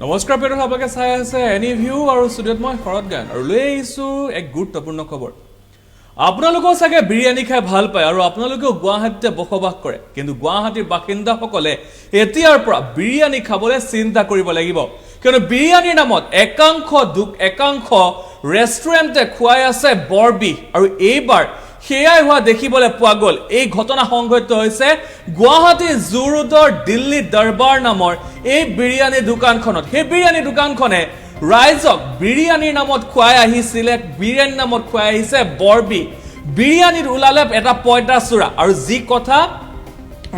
নমস্কাৰ পেটৰ আপোনালোকে চাই আছে এনি ভিউ আৰু ষ্টুডিঅ'ত মই শৰৎ গান আৰু লৈ আহিছোঁ এক গুৰুত্বপূৰ্ণ খবৰ। আপোনালোকেও চাগে বিৰিয়ানী খাই ভাল পায় আৰু আপোনালোকেও গুৱাহাটীতে বসবাস কৰে, কিন্তু গুৱাহাটীৰ বাসিন্দাসকলে এতিয়াৰ পৰা বিৰিয়ানী খাবলৈ চিন্তা কৰিব লাগিব, কিয়নো বিৰিয়ানীৰ নামত একাংশ ৰেষ্টুৰেণ্টে খুৱাই আছে বৰবিহ আৰু এইবাৰ সেয়াই হোৱা দেখিবলৈ পোৱা গ'ল। এই ঘটনা সংঘটিত হৈছে গুৱাহাটী জু ৰোডৰ দিল্লী দৰবাৰ নামৰ এই বিৰিয়ানী দোকানখনত। সেই বিৰিয়ানী দোকানখনে ৰাইজক বিৰিয়ানীৰ নামত খুৱাই আহিছে বৰবিহ। বিৰিয়ানীত ওলালে এটা পঁইতাচোৰা আৰু যি কথা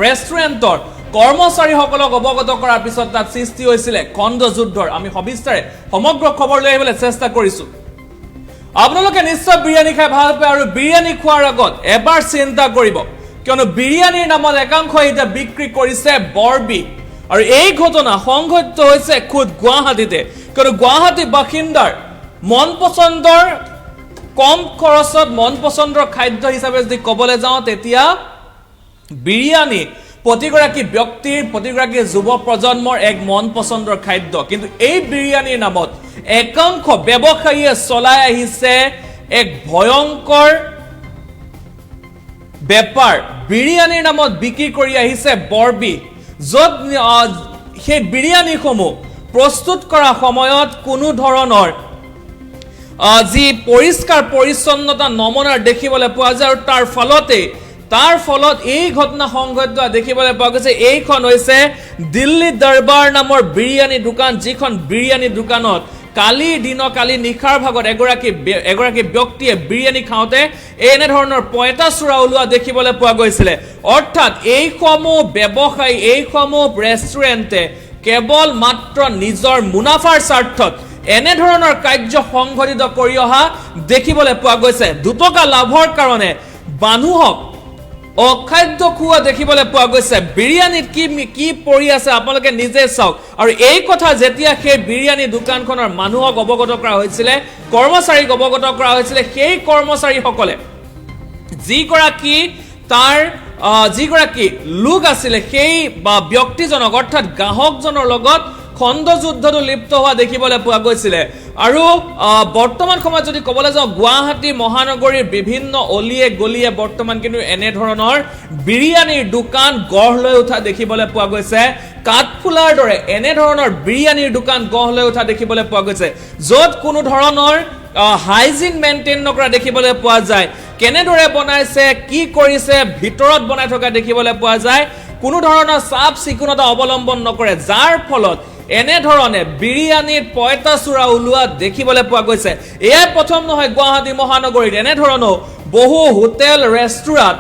ৰেষ্টুৰেণ্টৰ কৰ্মচাৰীসকলক অৱগত কৰাৰ পিছত তাত সৃষ্টি হৈছিলে খণ্ডযুদ্ধৰ। আমি সবিস্তাৰে সমগ্ৰ খবৰ লৈ আহিবলৈ চেষ্টা কৰিছো। আপোনালোকে নিশ্চয় বিৰিয়ানী খাই ভাল পায় আৰু বিৰিয়ানী খোৱাৰ আগত এবাৰ চিন্তা কৰিব, কিয়নো বিৰিয়ানীৰ নামত একাংশই এতিয়া বিক্ৰী কৰিছে বৰবিহ আৰু এই ঘটনা সংঘটিত হৈছে খুদ গুৱাহাটীতে, কিয়নো গুৱাহাটী বাসিন্দাৰ মন পচন্দৰ কম খৰচত মন পচন্দৰ খাদ্য হিচাপে যদি ক'বলৈ যাওঁ তেতিয়া বিৰিয়ানী প্ৰতিগৰাকী ব্যক্তিৰ প্ৰতিগৰাকী যুৱ প্ৰজন্মৰ এক মন পচন্দৰ খাদ্য, কিন্তু এই বিৰিয়ানীৰ নামত একাংশ ব্যৱসায়ীয়ে চলাই আহিছে এক ভয়ংকৰ বেপাৰ। বিৰিয়ানীৰ নামত বিক্ৰী কৰি আহিছে বৰবিহ, য'ত সেই বিৰিয়ানীসমূহ প্ৰস্তুত কৰা সময়ত কোনো ধৰণৰ যি পৰিষ্কাৰ পৰিচ্ছন্নতা নমুনা দেখিবলৈ পোৱা যায় আৰু তাৰ ফলত এই ঘটনা সংঘটিত দেখিবলৈ পোৱা গৈছে। এইখন হৈছে দিল্লী দৰবাৰ নামৰ বিৰিয়ানী দোকান, যিখন বিৰিয়ানী দোকানত কালি নিশাৰ ভাগত এগৰাকী ব্যক্তিয়ে বিৰিয়ানী খাওঁতে এনেধৰণৰ পঁইতাচোৰা ওলোৱা দেখিবলৈ পোৱা গৈছিলে। অৰ্থাৎ এইসমূহ ব্যৱসায়ী এইসমূহ ৰেষ্টুৰেণ্টে কেৱল মাত্ৰ নিজৰ মুনাফাৰ স্বাৰ্থত এনেধৰণৰ কাৰ্য সংঘটিত কৰি অহা দেখিবলৈ পোৱা গৈছে। দুটকা লাভৰ কাৰণে মানুহক অখাদ্য খুওৱা দেখিবলৈ পোৱা গৈছে। বিৰিয়ানীত কি পৰি আছে আপোনালোকে নিজে চাওক। আৰু এই কথা যেতিয়া সেই বিৰিয়ানী দোকানখনৰ মানুহক অৱগত কৰা হৈছিলে, কৰ্মচাৰীক অৱগত কৰা হৈছিলে, সেই কৰ্মচাৰীসকলে যিগৰাকী লোক আছিলে সেই ব্যক্তিজনক অৰ্থাৎ গ্ৰাহকজনৰ লগত খণ্ডযুদ্ধটো লিপ্ত হোৱা দেখিবলৈ পোৱা গৈছিলে। আৰু বৰ্তমান সময়ত যদি ক'বলৈ যাওঁ গুৱাহাটী মহানগৰীৰ বিভিন্ন অলিয়ে গলিয়ে বৰ্তমান কিন্তু এনেধৰণৰ বিৰিয়ানীৰ দোকান গঢ় লৈ উঠা দেখিবলৈ পোৱা গৈছে। কাঠফুলাৰ দৰে এনেধৰণৰ বিৰিয়ানীৰ দোকান গঢ় লৈ উঠা দেখিবলৈ পোৱা গৈছে, য'ত কোনো ধৰণৰ হাইজিন মেইনটেইন নকৰা দেখিবলৈ পোৱা যায়। কেনেদৰে বনাইছে, কি কৰিছে, ভিতৰত বনাই থকা দেখিবলৈ পোৱা যায়। কোনো ধৰণৰ চাফ চিকুণতা অৱলম্বন নকৰে, যাৰ ফলত এনেধৰণে বিৰিয়ানীত পঁইতাচোৰা ওলোৱা দেখিবলৈ পোৱা গৈছে। এয়াই প্ৰথম নহয়, গুৱাহাটী মহানগৰীত এনেধৰণৰ বহু হোটেল ৰেষ্টুৰাণ্ট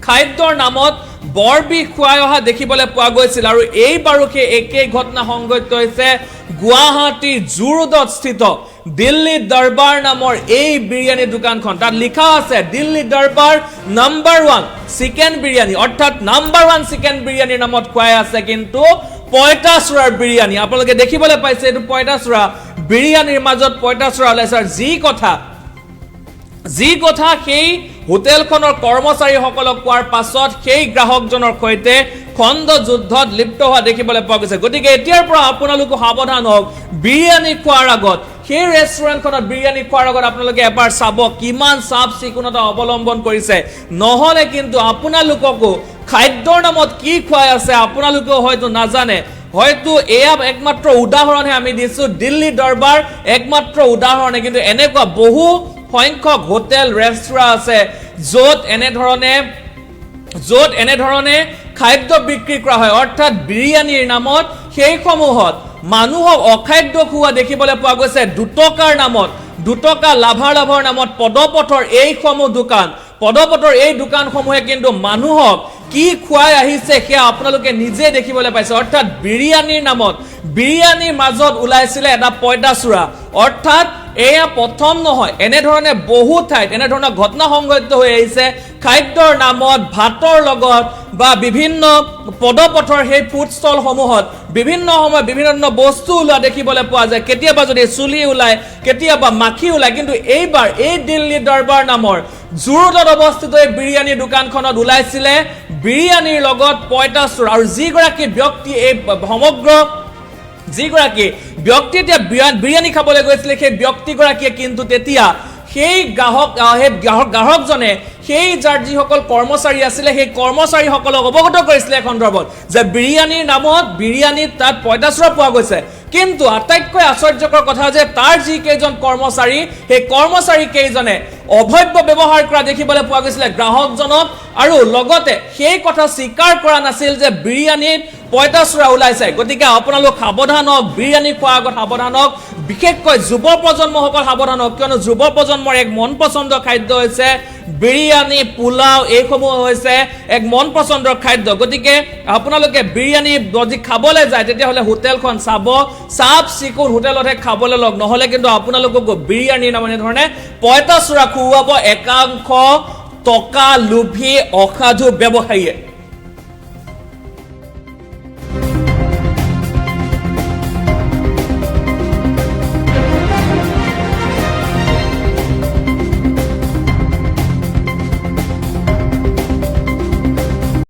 খাদ্যৰ নামত বৰবিহ খুৱাই অহা দেখিবলৈ পোৱা গৈছিল। আৰু এইবাৰো সেই একেই ঘটনা সংঘটিত হৈছে গুৱাহাটীৰ জু ৰোডত স্থিত দিল্লী দৰবাৰ নামৰ এই বিৰিয়ানী দোকানখন। তাত লিখা আছে দিল্লী দৰবাৰ নাম্বাৰ 1 চিকেন বিৰিয়ানী, অৰ্থাৎ নাম্বাৰ 1 চিকেন বিৰিয়ানীৰ নামত খুৱাই আছে কিন্তু পঁইতাচোৰাৰ বিৰিয়ানী। আপোনালোকে দেখিবলৈ পাইছে এইটো পঁইতাচোৰা, বিৰিয়ানীৰ মাজত পঁইতাচোৰা ওলাইছে। আৰু যি কথা সেই হোটেলখনৰ কৰ্মচাৰীসকলক কোৱাৰ পাছত সেই গ্ৰাহকজনৰ সৈতে খণ্ডযুদ্ধত লিপ্ত হোৱা দেখিবলৈ পোৱা গৈছে। গতিকে এতিয়াৰ পৰা আপোনালোকো সাৱধান হওক। বিৰিয়ানী খোৱাৰ আগত সেই ৰেষ্টুৰেণ্টখনত বিৰিয়ানী খোৱাৰ আগত আপোনালোকে এবাৰ চাব কিমান চাফ চিকুণতা অৱলম্বন কৰিছে, নহ'লে কিন্তু আপোনালোককো খাদ্যৰ নামত কি খুৱাই আছে আপোনালোকেও হয়তো নাজানে। হয়তো এয়া একমাত্ৰ উদাহৰণহে আমি দিছো, দিল্লী দৰবাৰ একমাত্ৰ উদাহৰণে, কিন্তু এনেকুৱা বহু সংখ্যক হোটেল ৰেষ্টুৰাণ্ট আছে য'ত এনেধৰণে খাদ্য বিক্ৰী কৰা হয়। অৰ্থাৎ বিৰিয়ানীৰ নামত সেইসমূহত মানুহক অখাদ্য খুওৱা দেখিবলৈ পোৱা গৈছে। দুটকাৰ নামত, দুটকা লাভৰ নামত পদপথৰ এই দোকানসমূহে কিন্তু মানুহক কি খুৱাই আহিছে সেয়া আপোনালোকে নিজে দেখিবলৈ পাইছে। অৰ্থাৎ বিৰিয়ানীৰ নামত বিৰিয়ানীৰ মাজত ওলাইছিলে এটা পঁইতাচোৰা। অৰ্থাৎ এয়া প্ৰথম নহয়, এনেধৰণে বহু ঠাইত এনেধৰণৰ ঘটনা সংঘটিত হৈ আহিছে। খাদ্যৰ নামত ভাতৰ লগত বা বিভিন্ন পদপথৰ সেই ফুড ষ্টলসমূহত বিভিন্ন সময়ত বিভিন্ন বস্তু ওলোৱা দেখিবলৈ পোৱা যায়। কেতিয়াবা যদি চুলি ওলায়, কেতিয়াবা মাখি ওলায়, কিন্তু এইবাৰ এই দিল্লী দৰবাৰ নামৰ জু ৰোডত অৱস্থিত এই বিৰিয়ানী দোকানখনত ওলাইছিলে বিৰিয়ানীৰ লগত পঁইতাচোৰা। আৰু যিগৰাকী ব্যক্তি এই সমগ্ৰ যিগৰাকী ব্যক্তি এতিয়া বিৰিয়ানী খাবলৈ গৈছিলে সেই ব্যক্তিগৰাকীয়ে কিন্তু তেতিয়া সেই গ্ৰাহকজনে সেই যাৰ যিসকল কৰ্মচাৰী আছিলে সেই কৰ্মচাৰীসকলক অৱগত কৰিছিলে এই সন্দৰ্ভত যে বিৰিয়ানীৰ নামত বিৰিয়ানীত তাত পঁইতাচোৰা পোৱা গৈছে কিন্তু আটাইতকৈ আশ্চৰ্যকৰ কথা যে তাৰ যি কেইজন কৰ্মচাৰী সেই কৰ্মচাৰী কেইজনে অভব্য ব্যৱহাৰ কৰা দেখিবলৈ পোৱা গৈছিলে গ্ৰাহকজনক আৰু লগতে সেই কথা স্বীকাৰ কৰা নাছিল যে বিৰিয়ানীত পঁইতাচোৰা ওলাইছে গতিকে আপোনালোক সাৱধান হওক বিৰিয়ানী খোৱাৰ আগত সাৱধান হওক বিশেষকৈ যুৱ প্ৰজন্মসকল সাৱধান হওক কিয়নো যুৱ প্ৰজন্মৰ এক মন পচন্দৰ খাদ্য হৈছে বিৰিয়ানী পোলাও এইসমূহ হৈছে এক মন পচন্দৰ খাদ্য গতিকে আপোনালোকে বিৰিয়ানী যদি খাবলৈ যায় তেতিয়াহ'লে হোটেলখন চাব চাফ চিকুণ হোটেলতহে খাবলৈ লওক নহ'লে কিন্তু আপোনালোকক বিৰিয়ানীৰ নামনি ধৰণে পঁইতাচোৰা খুৱাব একাংশ টকা লোভী অসাধু ব্যৱসায়ীয়ে